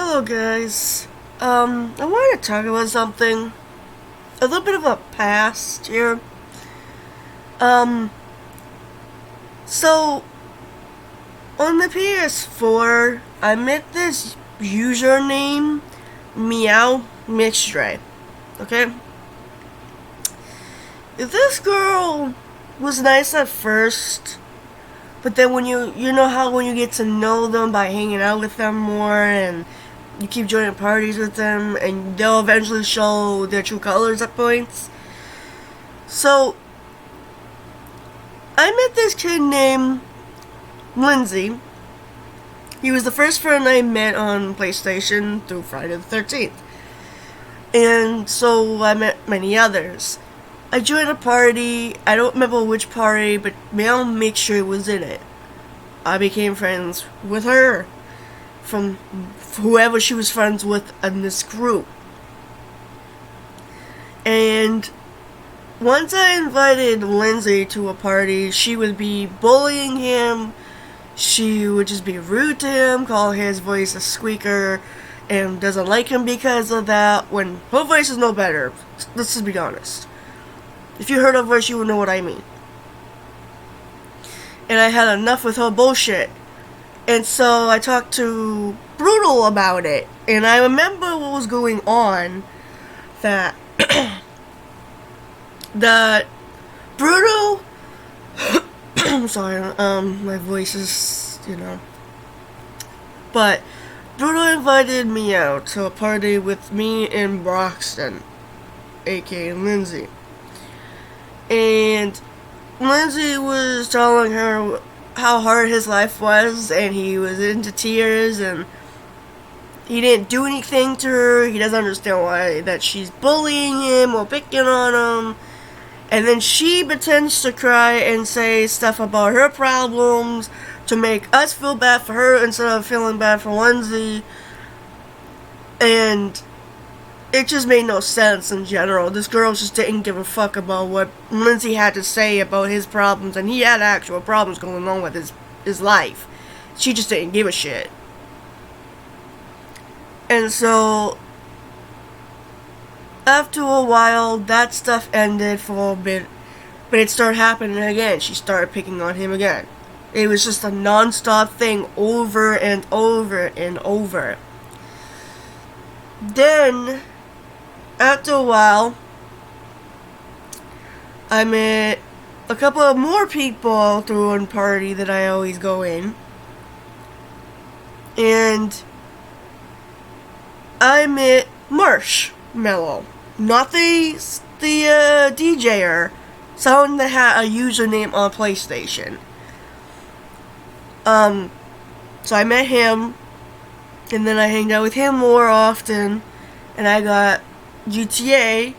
Hello guys. I wanted to talk about something. A little bit of a past here. Um, so on the PS4, I met this username, Meowmixdray. Okay? This girl was nice at first, but then when you know how when you get to know them by hanging out with them more and you keep joining parties with them and they'll eventually show their true colors at points. So I met this kid named Lindsay. He was the first friend I met on PlayStation through Friday the 13th. And so I met many others. I joined a party. I don't remember which party, but Meowmixdray was in it. I became friends with her from whoever she was friends with in this group. And once I invited Lindsay to a party, she would be bullying him. She would just be rude to him, call his voice a squeaker, and doesn't like him because of that, when her voice is no better. Let's just be honest. If you heard her voice, you would know what I mean. And I had enough with her bullshit. And so I talked to Brutal about it. And I remember what was going on. That that Brutal I'm sorry, my voice is, But Brutal invited me out to a party with me and Broxton, aka Lindsay. And Lindsay was telling her how hard his life was, and he was into tears, and he didn't do anything to her. He doesn't understand why that she's bullying him or picking on him. And then she pretends to cry and say stuff about her problems to make us feel bad for her instead of feeling bad for Lindsay. And it just made no sense in general. This girl just didn't give a fuck about what Lindsay had to say about his problems, and he had actual problems going on with his life. She just didn't give a shit. And so, after a while, that stuff ended for a bit, but it started happening again. She started picking on him again. It was just a non-stop thing over and over and over. Then, after a while, I met a couple of more people through one party that I always go in. And I met Marshmallow. Not the DJer. Someone that had a username on PlayStation. So I met him. And then I hanged out with him more often. And I got GTA.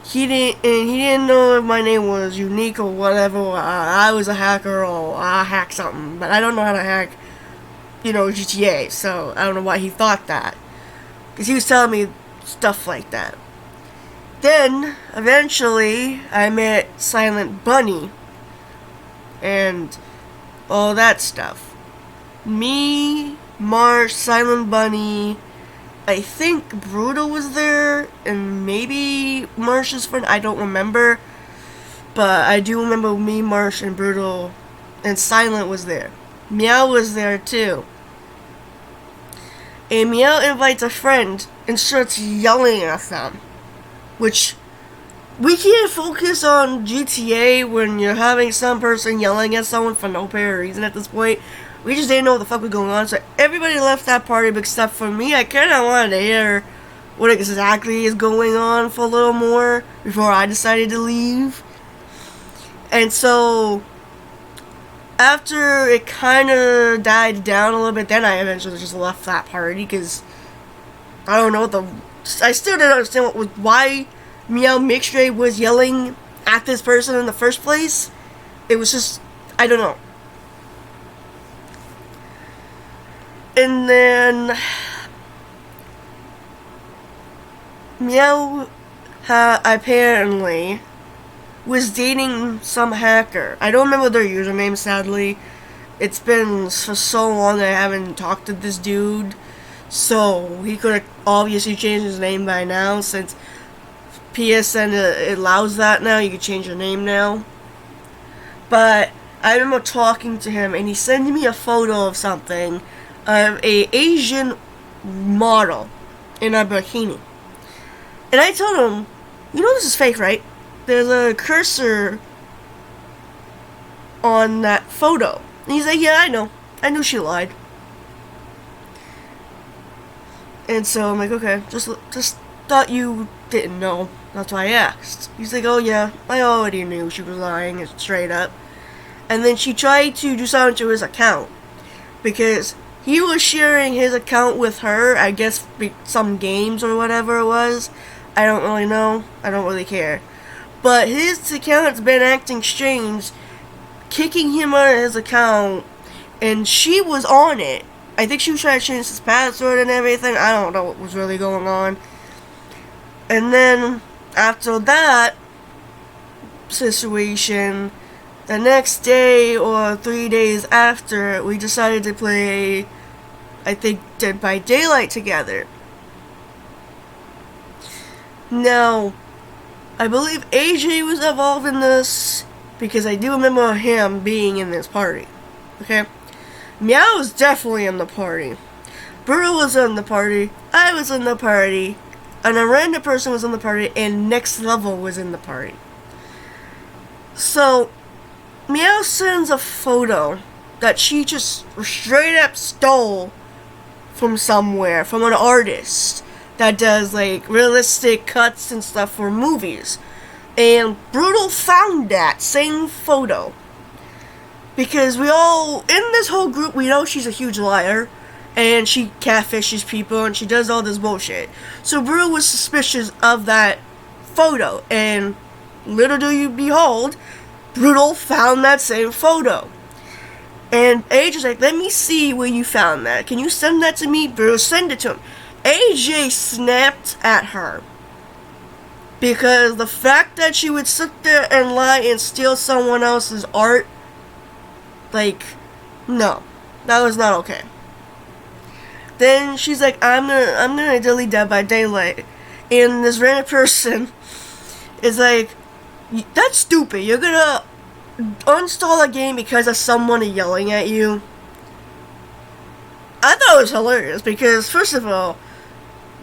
He didn't know if my name was unique or whatever. I was a hacker or I hacked something, but I don't know how to hack, GTA. So I don't know why he thought that, because he was telling me stuff like that. Then eventually I met Silent Bunny and all that stuff. Me, Marsh, Silent Bunny. I think Brutal was there, and maybe Marsh's friend, I don't remember. But I do remember me, Marsh, and Brutal, and Silent was there. Meow was there too. And Meow invites a friend and starts yelling at them. Which, we can't focus on GTA when you're having some person yelling at someone for no apparent reason at this point. We just didn't know what the fuck was going on, so everybody left that party except for me. I kind of wanted to hear what exactly is going on for a little more before I decided to leave. And so, after it kind of died down a little bit, then I eventually just left that party, because I don't know I still didn't understand why Meowmixdray was yelling at this person in the first place. It was just, I don't know. And then Meow apparently was dating some hacker. I don't remember their username, sadly. it's been for so long that I haven't talked to this dude. So he could have obviously changed his name by now, since PSN allows that now. You can change your name now. But I remember talking to him, and he sent me a photo of something, of a Asian model in a bikini. And I told him, you know this is fake, right? There's a cursor on that photo. And he's like, yeah, I know. I knew she lied. And so I'm like, okay, just thought you didn't know. That's why I asked. He's like, oh yeah, I already knew she was lying, straight up. And then she tried to do something to his account, because he was sharing his account with her, I guess some games or whatever it was. I don't really know. I don't really care. But his account's been acting strange, kicking him out of his account, and she was on it. I think she was trying to change his password and everything. I don't know what was really going on. And then, after that situation, the next day or 3 days after, we decided to play, I think, Dead by Daylight together. Now, I believe AJ was involved in this, because I do remember him being in this party. Okay? Meow was definitely in the party. Burrow was in the party. I was in the party. And a random person was in the party. And Next Level was in the party. So, Meow sends a photo that she just straight up stole from somewhere, from an artist that does like realistic cuts and stuff for movies. And Brutal found that same photo, because we all, in this whole group, we know she's a huge liar, and she catfishes people, and she does all this bullshit. So Brutal was suspicious of that photo, and little do you behold, Brutal found that same photo. And AJ's like, let me see where you found that. Can you send that to me? Brutal send it to him. AJ snapped at her, because the fact that she would sit there and lie and steal someone else's art, like, no, that was not okay. Then she's like, I'm gonna delete Dead by Daylight, and this random person is like, that's stupid. You're gonna uninstall a game because of someone yelling at you. I thought it was hilarious, because first of all,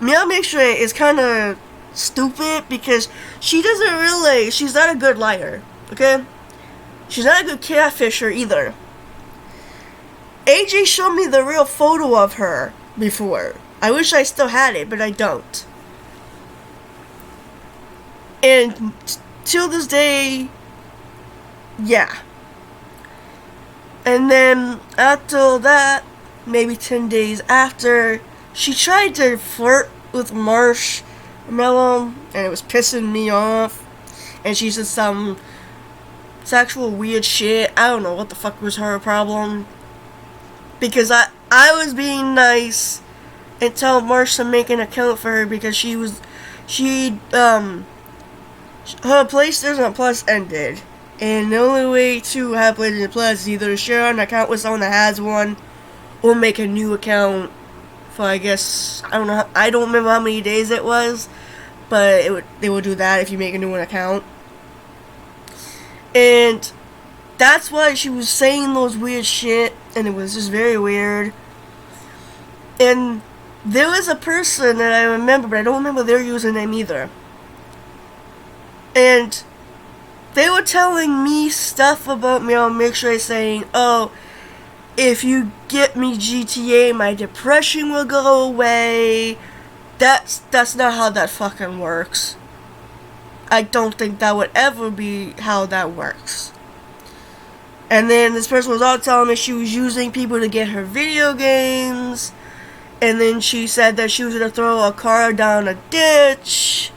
Meowmixdray is kind of stupid, because she doesn't realize she's not a good liar, okay? She's not a good catfisher either. AJ showed me the real photo of her before. I wish I still had it, but I don't. And till this day, yeah. And then after that, maybe 10 days after, she tried to flirt with Marshmallow, and it was pissing me off. And she said some sexual weird shit. I don't know what the fuck was her problem. Because I was being nice and tell Marsh to make an account for her, because her PlayStation Plus ended. And the only way to have PlayStation Plus is either share an account with someone that has one, or make a new account for, I guess, I don't remember how many days it was, but they will do that if you make a new account. And that's why she was saying those weird shit, and it was just very weird. And there was a person that I remember, but I don't remember their username either. And they were telling me stuff about Meowmixdray, saying, oh, if you get me GTA, my depression will go away. That's not how that fucking works. I don't think that would ever be how that works. And then this person was all telling me she was using people to get her video games. And then she said that she was going to throw a car down a ditch.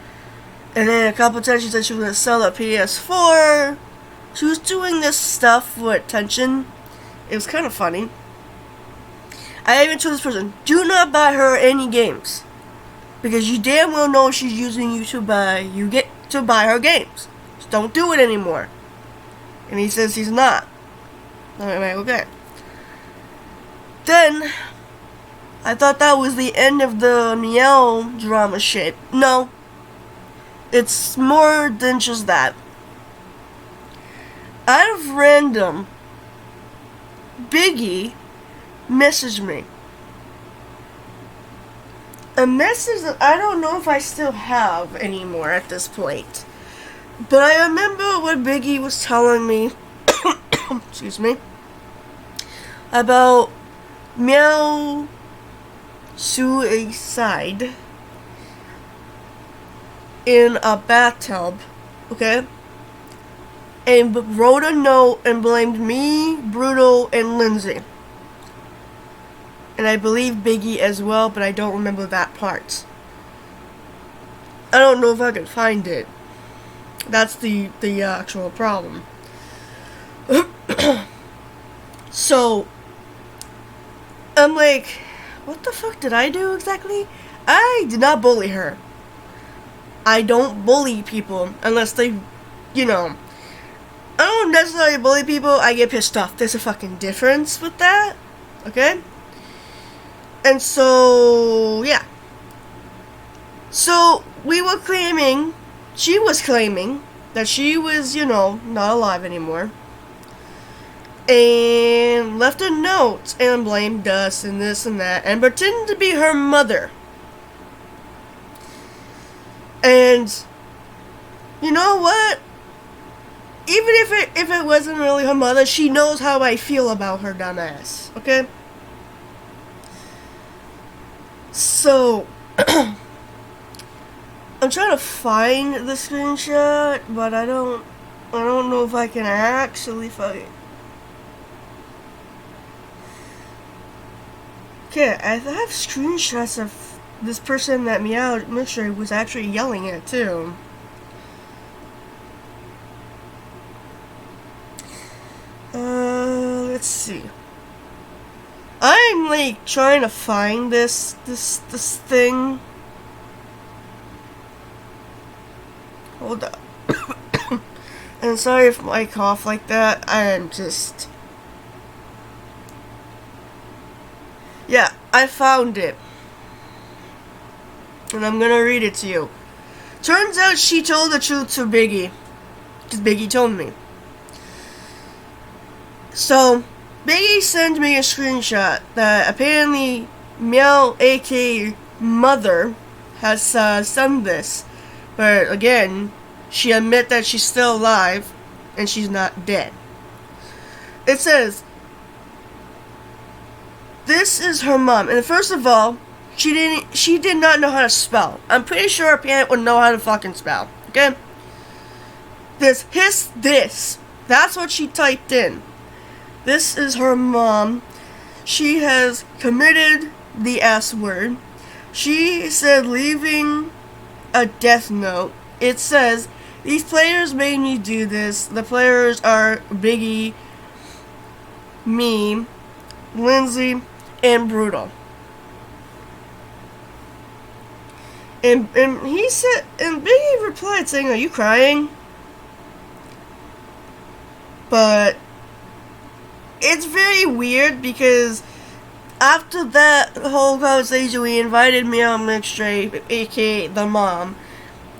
And then a couple times she said she was going to sell a PS4. She was doing this stuff for attention. It was kind of funny. I even told this person, do not buy her any games, because you damn well know she's using you to buy her games. Just don't do it anymore. And he says he's not. I'm like, okay. Then, I thought that was the end of the Meow drama shit. No, it's more than just that. Out of random, Biggie messaged me. A message that I don't know if I still have anymore at this point. But I remember what Biggie was telling me, excuse me, about Meow suicide in a bathtub, okay? And wrote a note and blamed me, Brutal, and Lindsay. And I believe Biggie as well, but I don't remember that part. I don't know if I can find it. That's the actual problem. So, I'm like, what the fuck did I do exactly? I did not bully her. I don't bully people unless they, you know, I don't necessarily bully people, I get pissed off. There's a fucking difference with that, okay? And so, yeah. So, we were claiming, she was claiming that she was, you know, not alive anymore. And left a note and blamed us and this and that and pretended to be her mother. And, you know what? Even if it wasn't really her mother, she knows how I feel about her dumbass, okay? So, I'm trying to find the screenshot, but I don't know if I can actually find it. Okay, I have screenshots of this person that Meowmixdray was actually yelling at, too. Let's see. I'm, like, trying to find this thing. Hold up. And sorry if I cough like that. I am just... Yeah, I found it. And I'm gonna read it to you. Turns out she told the truth to Biggie. Because Biggie told me. So, Biggie sent me a screenshot that apparently Meow, aka Mother, has done this. But again, she admit that she's still alive and she's not dead. It says, this is her mom. And first of all, she did not know how to spell. I'm pretty sure her parent would know how to fucking spell. Okay? This. That's what she typed in. This is her mom. She has committed the S word. She said leaving a death note. It says, these players made me do this. The players are Biggie, me, Lindsay, and Brutal. And he said, and Biggie replied saying, are you crying? But it's very weird because after that whole conversation, we invited Meowmixdray, aka the mom.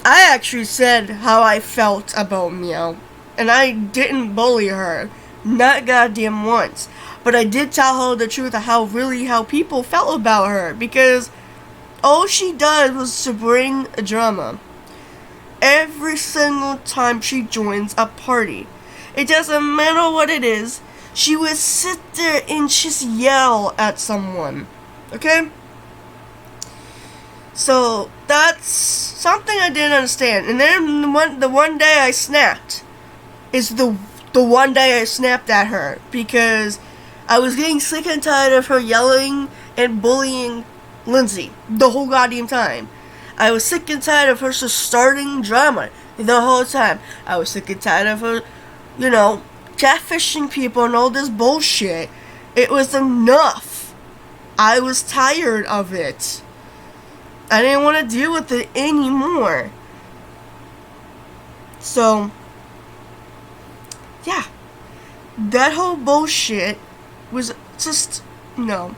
I actually said how I felt about Meow, and I didn't bully her, not goddamn once. But I did tell her the truth of how people felt about her, because all she does was to bring a drama. Every single time she joins a party, it doesn't matter what it is, she would sit there and just yell at someone. Okay? So, that's something I didn't understand. And then the one day I snapped is the one day I snapped at her, because I was getting sick and tired of her yelling and bullying Lindsay the whole goddamn time. I was sick and tired of her just starting drama the whole time. I was sick and tired of her, you know, catfishing people and all this bullshit. It was enough. I was tired of it. I didn't want to deal with it anymore. So, yeah. That whole bullshit was just No.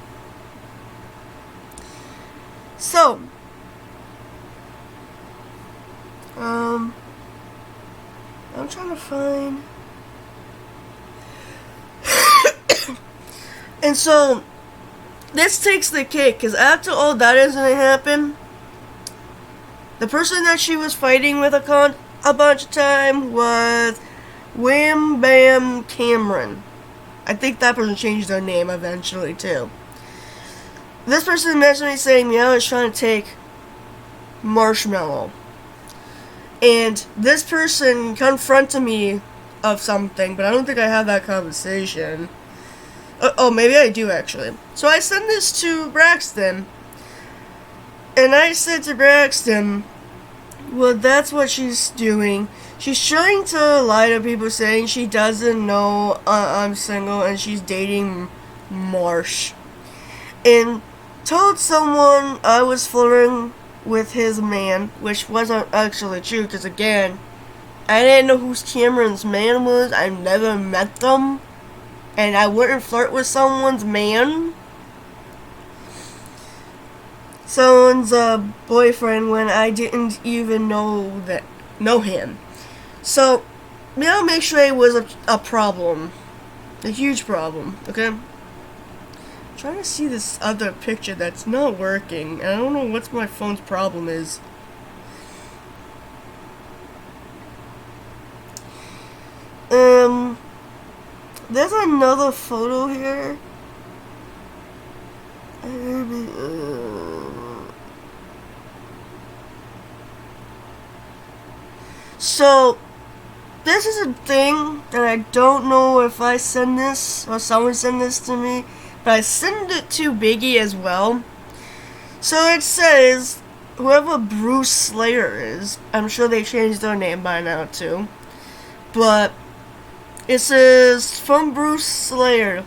So, I'm trying to find. And so, this takes the cake, because after all that incident happened, the person that she was fighting with a bunch of time was Wham Bam Cameron. I think that person changed their name eventually, too. This person messaged me saying Meow is trying to take Marshmallow. And this person confronted me of something, but I don't think I had that conversation. Oh, maybe I do, actually. So I sent this to Braxton. And I said to Braxton, well, that's what she's doing. She's trying to lie to people, saying she doesn't know I'm single and she's dating Marsh. And told someone I was flirting with his man, which wasn't actually true, because again, I didn't know who Cameron's man was. I never met them. And I wouldn't flirt with someone's man. Someone's boyfriend when I didn't even know him. So, Meowmixdray was a problem. A huge problem, okay? I'm trying to see this other picture that's not working. And I don't know what my phone's problem is. There's another photo here. So, this is a thing that I don't know if I send this or someone send this to me, but I send it to Biggie as well. So it says, whoever Bruce Slayer is, I'm sure they changed their name by now too, but it says, from Bruce Slayer,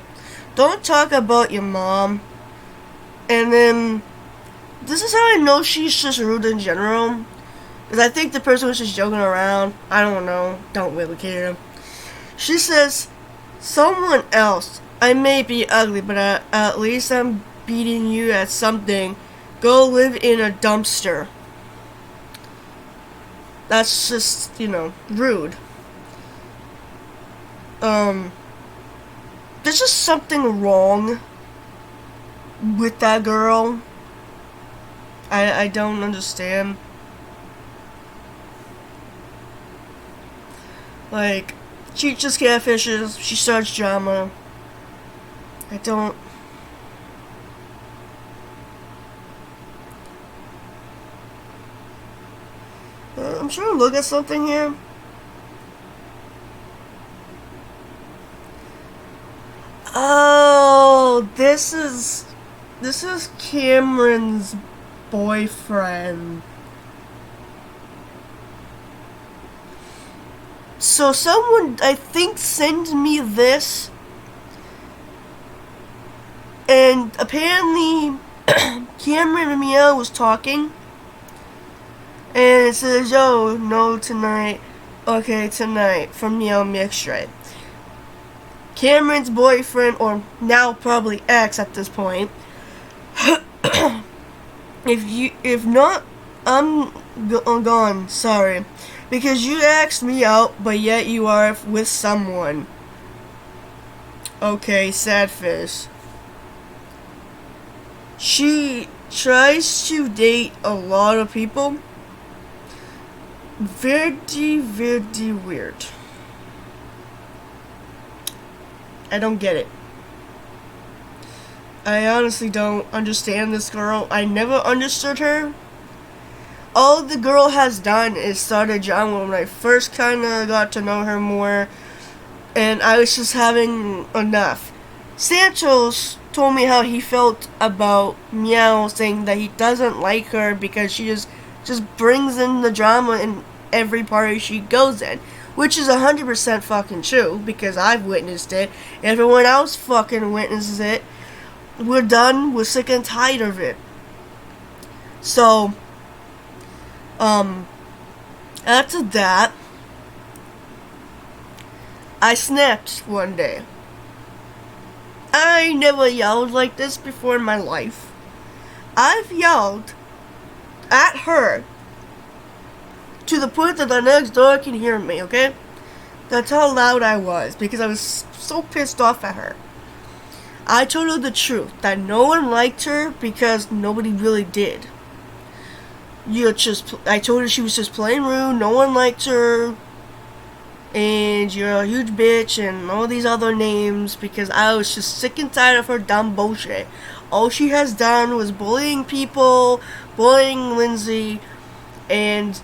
don't talk about your mom. And then, this is how I know she's just rude in general. Because I think the person was just joking around. I don't know. Don't really care. She says, someone else. I may be ugly, but at least I'm beating you at something. Go live in a dumpster. That's just, rude. There's just something wrong with that girl. I don't understand. Like, she just catfishes, she starts drama. I'm trying to look at something here. Oh, this is Cameron's boyfriend. So someone, I think, sent me this, and apparently Cameron and Meow was talking, and it says, yo, no tonight, okay tonight, from Meowmixdray. Cameron's boyfriend, or now probably ex at this point, if not, I'm gone, sorry. Because you asked me out, but yet you are with someone. Okay, sad face. She tries to date a lot of people. Very, very weird. I don't get it. I honestly don't understand this girl. I never understood her. All the girl has done is started drama when I first kind of got to know her more, and I was just having enough. Santos told me how he felt about Meow, saying that he doesn't like her because she just brings in the drama in every party she goes in, which is 100% fucking true because I've witnessed it. Everyone else fucking witnesses it. We're done. We're sick and tired of it. So, after that, I snapped one day. I never yelled like this before in my life. I've yelled at her to the point that the next door can hear me, okay? That's how loud I was, because I was so pissed off at her. I told her the truth, that no one liked her because nobody really did. I told her she was just plain rude, no one liked her, and you're a huge bitch, and all these other names, because I was just sick and tired of her dumb bullshit. All she has done was bullying people, bullying Lindsay, and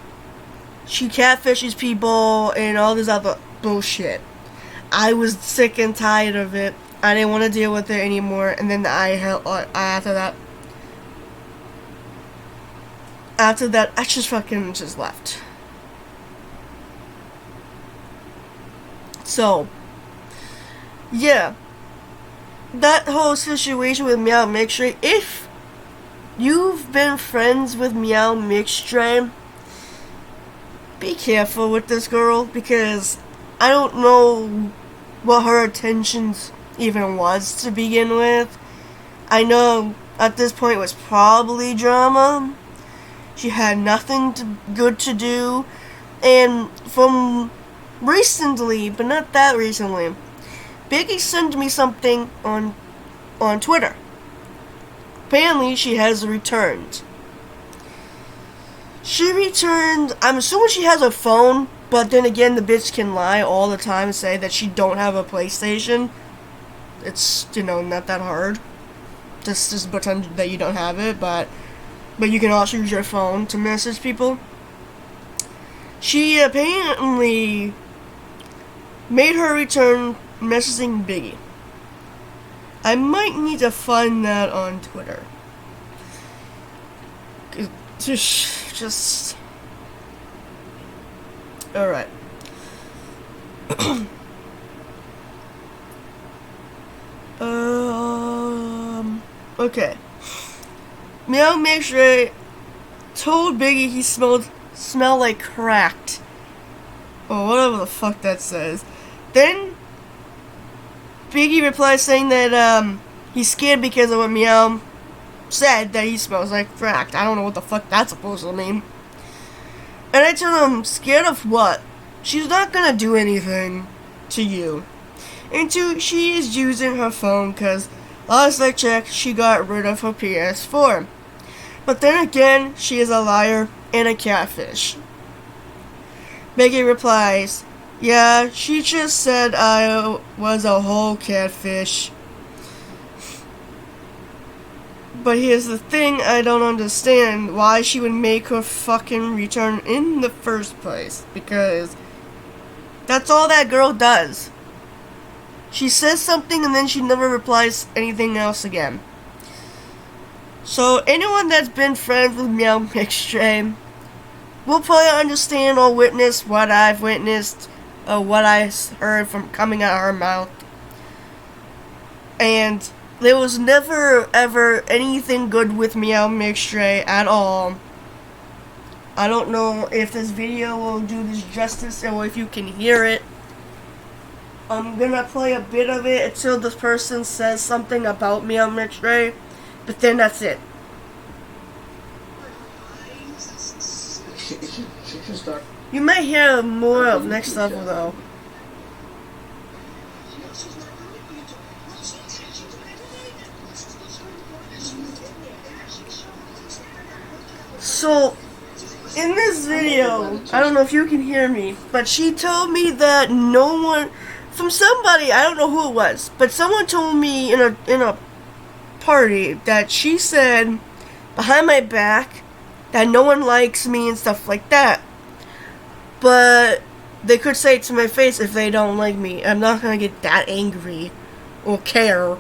she catfishes people, and all this other bullshit. I was sick and tired of it. I didn't want to deal with it anymore, and then after that, I just fucking just left. So, yeah, that whole situation with Meowmixdray, if you've been friends with Meowmixdray, be careful with this girl, because I don't know what her intentions even was to begin with. I know at this point it was probably drama. She had nothing good to do, and from recently, but not that recently, Biggie sent me something on Twitter. Apparently, she has returned. She returned. I'm assuming she has a phone, but then again, the bitch can lie all the time and say that she don't have a PlayStation. It's, not that hard. Just pretend that you don't have it, but you can also use your phone to message people. She apparently made her return messaging Biggie. I might need to find that on Twitter. Just alright. Okay. Meowmixdray told Biggie he smelled like cracked, or whatever the fuck that says. Then Biggie replied saying that he's scared because of what Meow said, that he smells like cracked. I don't know what the fuck that's supposed to mean. And I told him, scared of what? She's not gonna do anything to you. And two, she is using her phone because last I checked, she got rid of her PS4. But then again, she is a liar and a catfish. Biggie replies, yeah, she just said I was a whole catfish. But here's the thing, I don't understand why she would make her fucking return in the first place. Because that's all that girl does. She says something and then she never replies anything else again. So anyone that's been friends with Meowmixdray will probably understand or witness what I've witnessed, or what I heard from coming out of her mouth. And there was never ever anything good with Meowmixdray at all. I don't know if this video will do this justice or if you can hear it. I'm gonna play a bit of it until this person says something about Meowmixdray, but then that's it. You might hear more of next level though. So, in this video, I don't know if you can hear me, but she told me that no one, from somebody, I don't know who it was, but someone told me in a party that she said behind my back that no one likes me and stuff like that. But they could say it to my face if they don't like me. I'm not gonna get that angry or care.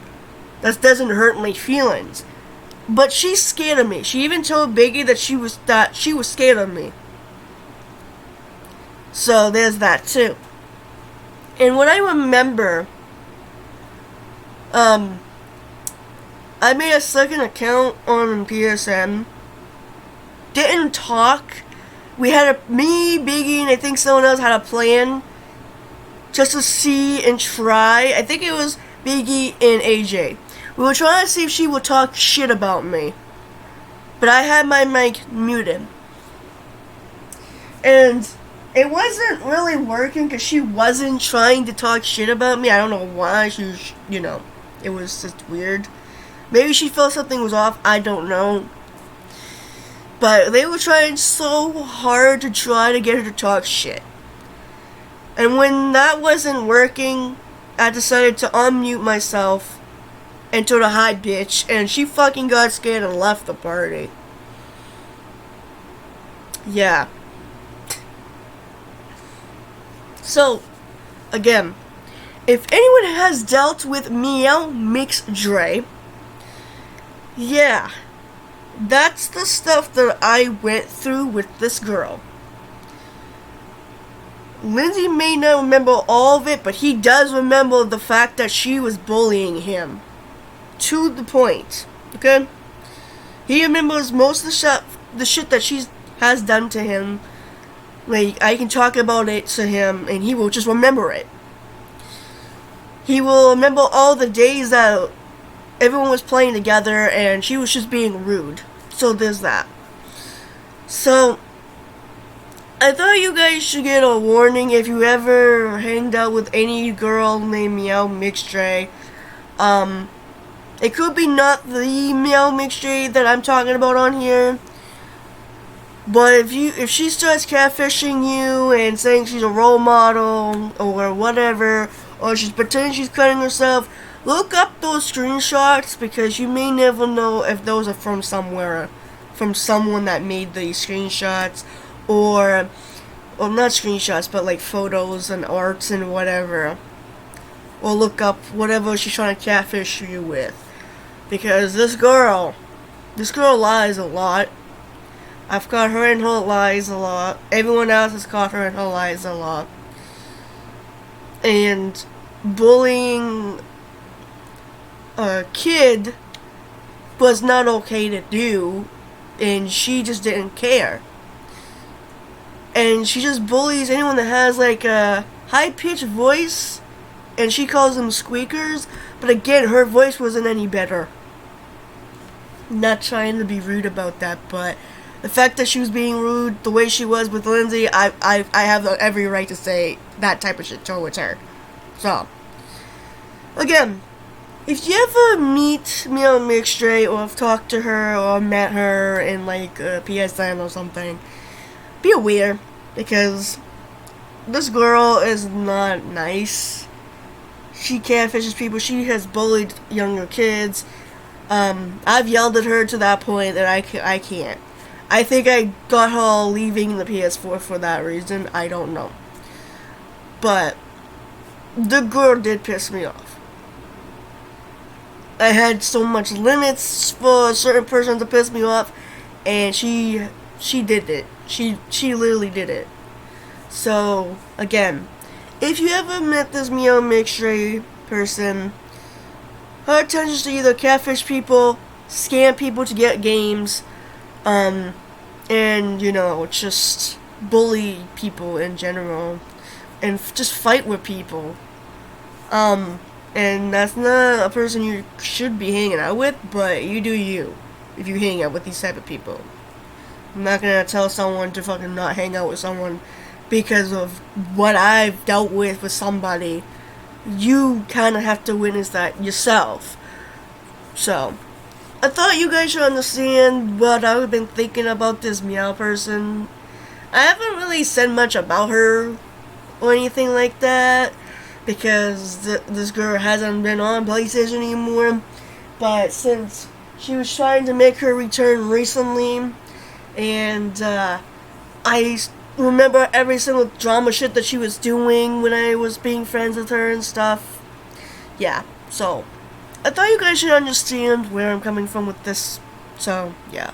That doesn't hurt my feelings. But she's scared of me. She even told Biggie that she was scared of me. So there's that too. And what I remember, I made a second account on PSN. Didn't talk. We had me, Biggie, and I think someone else had a plan just to see and try. I think it was Biggie, and AJ. We were trying to see if she would talk shit about me. But I had my mic muted. And it wasn't really working because she wasn't trying to talk shit about me. I don't know why. She was, it was just weird. Maybe she felt something was off. I don't know. But they were trying so hard to try to get her to talk shit. And when that wasn't working, I decided to unmute myself and told her, "Hi, bitch," and she fucking got scared and left the party. Yeah. So, again, if anyone has dealt with Meowmixdray, yeah, that's the stuff that I went through with this girl. Lindsay may not remember all of it, but he does remember the fact that she was bullying him. To the point, okay? He remembers most of the shit that she has done to him. Like, I can talk about it to him, and he will just remember it. He will remember all the days that everyone was playing together, and she was just being rude. So there's that. So, I thought you guys should get a warning if you ever hanged out with any girl named Meowmixdray. It could be not the Meowmixdray that I'm talking about on here. But if she starts catfishing you and saying she's a role model or whatever, or she's pretending she's cutting herself, look up those screenshots because you may never know if those are from somewhere, from someone that made these screenshots, or not screenshots, but like photos and arts and whatever. Or look up whatever she's trying to catfish you with. Because this girl lies a lot. I've caught her in her lies a lot. Everyone else has caught her in her lies a lot. And bullying a kid was not okay to do, and she just didn't care. And she just bullies anyone that has like a high-pitched voice, and she calls them squeakers, but again, her voice wasn't any better. Not trying to be rude about that, but the fact that she was being rude the way she was with Lindsay, I have every right to say that type of shit towards her. So, again, if you ever meet Meowmixdray or have talked to her or met her in like PSN or something, be aware, because this girl is not nice. She catfishes people. She has bullied younger kids. I've yelled at her to that point that I can't. I think I got her leaving the PS4 for that reason. I don't know. But the girl did piss me off. I had so much limits for a certain person to piss me off, and she did it. She literally did it. So, again, if you ever met this Meowmixdray person, her intention is to either catfish people, scam people to get games, and, just bully people in general, and just fight with people. And that's not a person you should be hanging out with, but you do you, if you hang out with these type of people. I'm not gonna tell someone to fucking not hang out with someone because of what I've dealt with somebody. You kind of have to witness that yourself. So, I thought you guys should understand what I've been thinking about this Meow person. I haven't really said much about her or anything like that, because this girl hasn't been on PlayStation anymore. But since she was trying to make her return recently, and I remember every single drama shit that she was doing when I was being friends with her and stuff. Yeah, so I thought you guys should understand where I'm coming from with this. So, yeah.